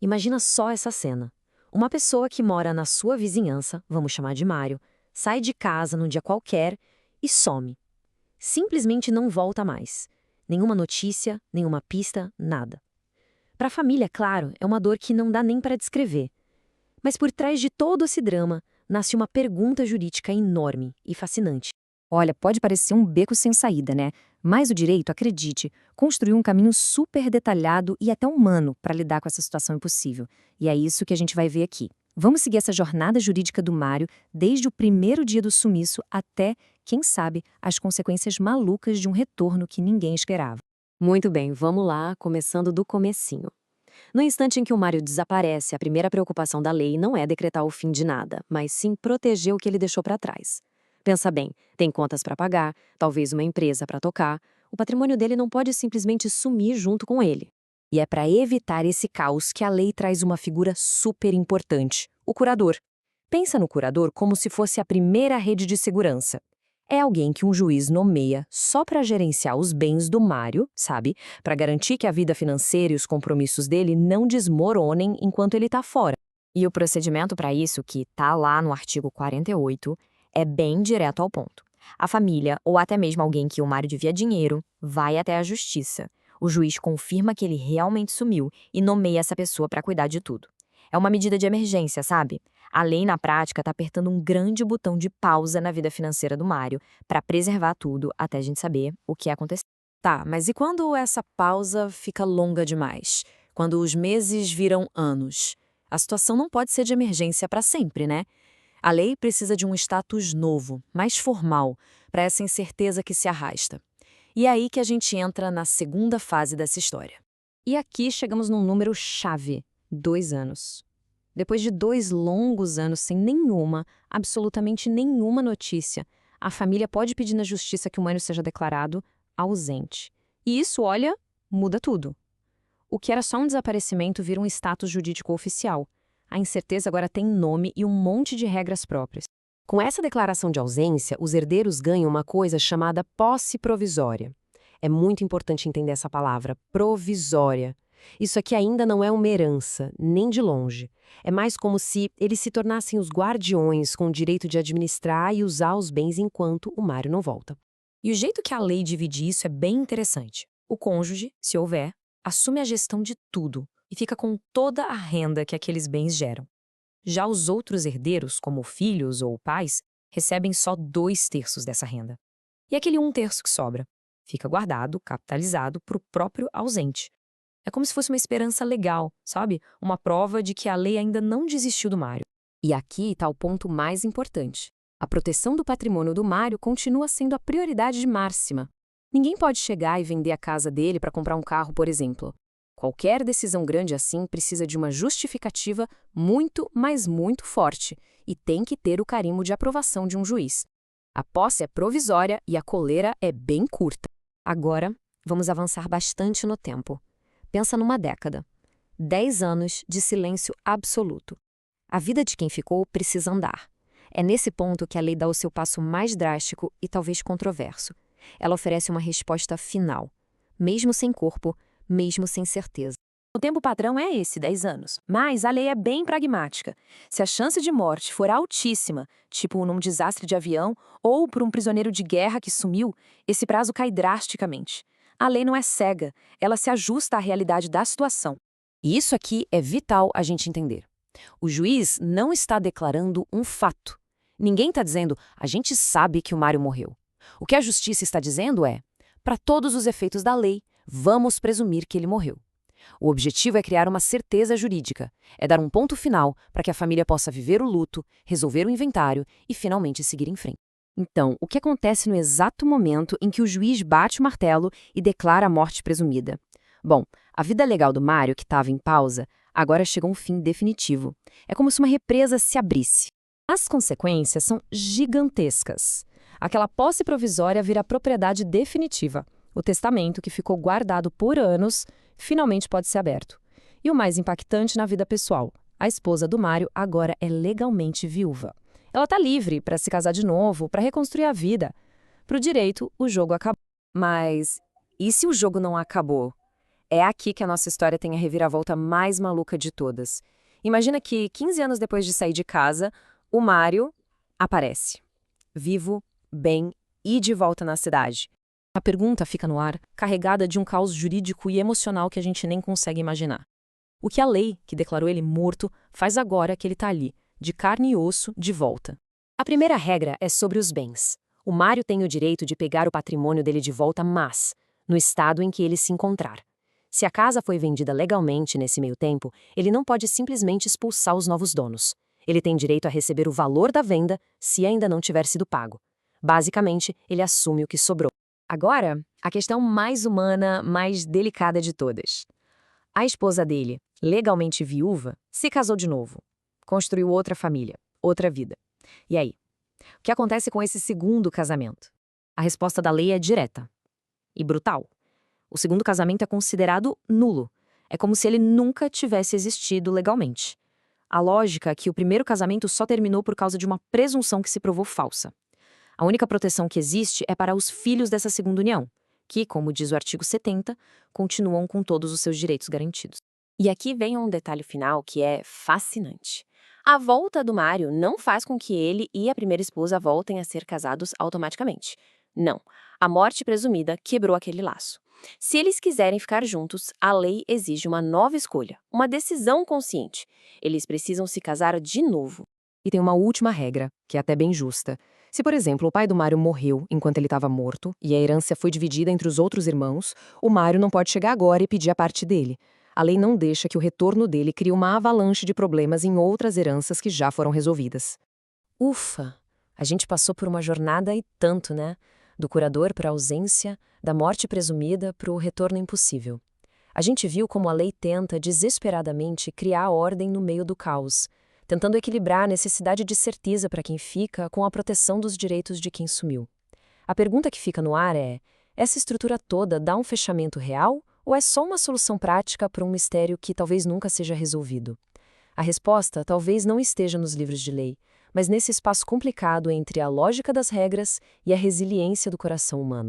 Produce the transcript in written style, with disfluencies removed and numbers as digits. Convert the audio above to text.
Imagina só essa cena. Uma pessoa que mora na sua vizinhança, vamos chamar de Mário, sai de casa num dia qualquer e some. Simplesmente não volta mais. Nenhuma notícia, nenhuma pista, nada. Para a família, claro, é uma dor que não dá nem para descrever. Mas por trás de todo esse drama, nasce uma pergunta jurídica enorme e fascinante. Olha, pode parecer um beco sem saída, né? Mas o direito, acredite, construiu um caminho super detalhado e até humano para lidar com essa situação impossível. E é isso que a gente vai ver aqui. Vamos seguir essa jornada jurídica do Mário desde o primeiro dia do sumiço até, quem sabe, as consequências malucas de um retorno que ninguém esperava. Muito bem, vamos lá, começando do comecinho. No instante em que o Mário desaparece, a primeira preocupação da lei não é decretar o fim de nada, mas sim proteger o que ele deixou para trás. Pensa bem, tem contas para pagar, talvez uma empresa para tocar. O patrimônio dele não pode simplesmente sumir junto com ele. E é para evitar esse caos que a lei traz uma figura super importante, o curador. Pensa no curador como se fosse a primeira rede de segurança. É alguém que um juiz nomeia só para gerenciar os bens do Mário, sabe? Para garantir que a vida financeira e os compromissos dele não desmoronem enquanto ele está fora. E o procedimento para isso, que está lá no artigo 48, é bem direto ao ponto. A família, ou até mesmo alguém que o Mário devia dinheiro, vai até a justiça. O juiz confirma que ele realmente sumiu e nomeia essa pessoa para cuidar de tudo. É uma medida de emergência, sabe? A lei, na prática, está apertando um grande botão de pausa na vida financeira do Mário para preservar tudo até a gente saber o que aconteceu. Tá, mas e quando essa pausa fica longa demais? Quando os meses viram anos? A situação não pode ser de emergência para sempre, né? A lei precisa de um status novo, mais formal, para essa incerteza que se arrasta. E é aí que a gente entra na segunda fase dessa história. E aqui chegamos num número chave: 2 anos. Depois de 2 longos anos sem nenhuma, absolutamente nenhuma notícia, a família pode pedir na justiça que o Mário seja declarado ausente. E isso, olha, muda tudo. O que era só um desaparecimento vira um status jurídico oficial. A incerteza agora tem nome e um monte de regras próprias. Com essa declaração de ausência, os herdeiros ganham uma coisa chamada posse provisória. É muito importante entender essa palavra, provisória. Isso aqui ainda não é uma herança, nem de longe. É mais como se eles se tornassem os guardiões com o direito de administrar e usar os bens enquanto o Mário não volta. E o jeito que a lei divide isso é bem interessante. O cônjuge, se houver, assume a gestão de tudo e fica com toda a renda que aqueles bens geram. Já os outros herdeiros, como filhos ou pais, recebem só 2/3 dessa renda. E aquele 1/3 que sobra fica guardado, capitalizado para o próprio ausente. É como se fosse uma esperança legal, sabe? Uma prova de que a lei ainda não desistiu do Mário. E aqui está o ponto mais importante. A proteção do patrimônio do Mário continua sendo a prioridade máxima. Ninguém pode chegar e vender a casa dele para comprar um carro, por exemplo. Qualquer decisão grande assim precisa de uma justificativa muito, mas muito forte e tem que ter o carimbo de aprovação de um juiz. A posse é provisória e a coleira é bem curta. Agora, vamos avançar bastante no tempo. Pensa numa década. 10 anos de silêncio absoluto. A vida de quem ficou precisa andar. É nesse ponto que a lei dá o seu passo mais drástico e talvez controverso. Ela oferece uma resposta final, mesmo sem corpo, mesmo sem certeza. O tempo padrão é esse, 10 anos. Mas a lei é bem pragmática. Se a chance de morte for altíssima, tipo num desastre de avião ou por um prisioneiro de guerra que sumiu, esse prazo cai drasticamente. A lei não é cega, ela se ajusta à realidade da situação. E isso aqui é vital a gente entender. O juiz não está declarando um fato. Ninguém está dizendo, a gente sabe que o Mário morreu. O que a justiça está dizendo é, para todos os efeitos da lei, vamos presumir que ele morreu. O objetivo é criar uma certeza jurídica, é dar um ponto final para que a família possa viver o luto, resolver o inventário e finalmente seguir em frente. Então, o que acontece no exato momento em que o juiz bate o martelo e declara a morte presumida? Bom, a vida legal do Mário, que estava em pausa, agora chegou a um fim definitivo. É como se uma represa se abrisse. As consequências são gigantescas. Aquela posse provisória vira propriedade definitiva. O testamento, que ficou guardado por anos, finalmente pode ser aberto. E o mais impactante na vida pessoal, a esposa do Mário agora é legalmente viúva. Ela está livre para se casar de novo, para reconstruir a vida. Para o direito, o jogo acabou. Mas e se o jogo não acabou? É aqui que a nossa história tem a reviravolta mais maluca de todas. Imagina que, 15 anos depois de sair de casa, o Mário aparece. Vivo, bem e de volta na cidade. A pergunta fica no ar, carregada de um caos jurídico e emocional que a gente nem consegue imaginar. O que a lei, que declarou ele morto, faz agora que ele está ali, de carne e osso, de volta? A primeira regra é sobre os bens. O Mário tem o direito de pegar o patrimônio dele de volta, mas no estado em que ele se encontrar. Se a casa foi vendida legalmente nesse meio tempo, ele não pode simplesmente expulsar os novos donos. Ele tem direito a receber o valor da venda se ainda não tiver sido pago. Basicamente, ele assume o que sobrou. Agora, a questão mais humana, mais delicada de todas. A esposa dele, legalmente viúva, se casou de novo. Construiu outra família, outra vida. E aí? O que acontece com esse segundo casamento? A resposta da lei é direta e brutal. O segundo casamento é considerado nulo. É como se ele nunca tivesse existido legalmente. A lógica é que o primeiro casamento só terminou por causa de uma presunção que se provou falsa. A única proteção que existe é para os filhos dessa segunda união, que, como diz o artigo 70, continuam com todos os seus direitos garantidos. E aqui vem um detalhe final que é fascinante. A volta do Mário não faz com que ele e a primeira esposa voltem a ser casados automaticamente. Não. A morte presumida quebrou aquele laço. Se eles quiserem ficar juntos, a lei exige uma nova escolha, uma decisão consciente. Eles precisam se casar de novo. E tem uma última regra, que é até bem justa. Se, por exemplo, o pai do Mário morreu enquanto ele estava morto e a herança foi dividida entre os outros irmãos, o Mário não pode chegar agora e pedir a parte dele. A lei não deixa que o retorno dele crie uma avalanche de problemas em outras heranças que já foram resolvidas. Ufa! A gente passou por uma jornada e tanto, né? Do curador para a ausência, da morte presumida para o retorno impossível. A gente viu como a lei tenta, desesperadamente, criar ordem no meio do caos, tentando equilibrar a necessidade de certeza para quem fica com a proteção dos direitos de quem sumiu. A pergunta que fica no ar é: essa estrutura toda dá um fechamento real ou é só uma solução prática para um mistério que talvez nunca seja resolvido? A resposta talvez não esteja nos livros de lei, mas nesse espaço complicado entre a lógica das regras e a resiliência do coração humano.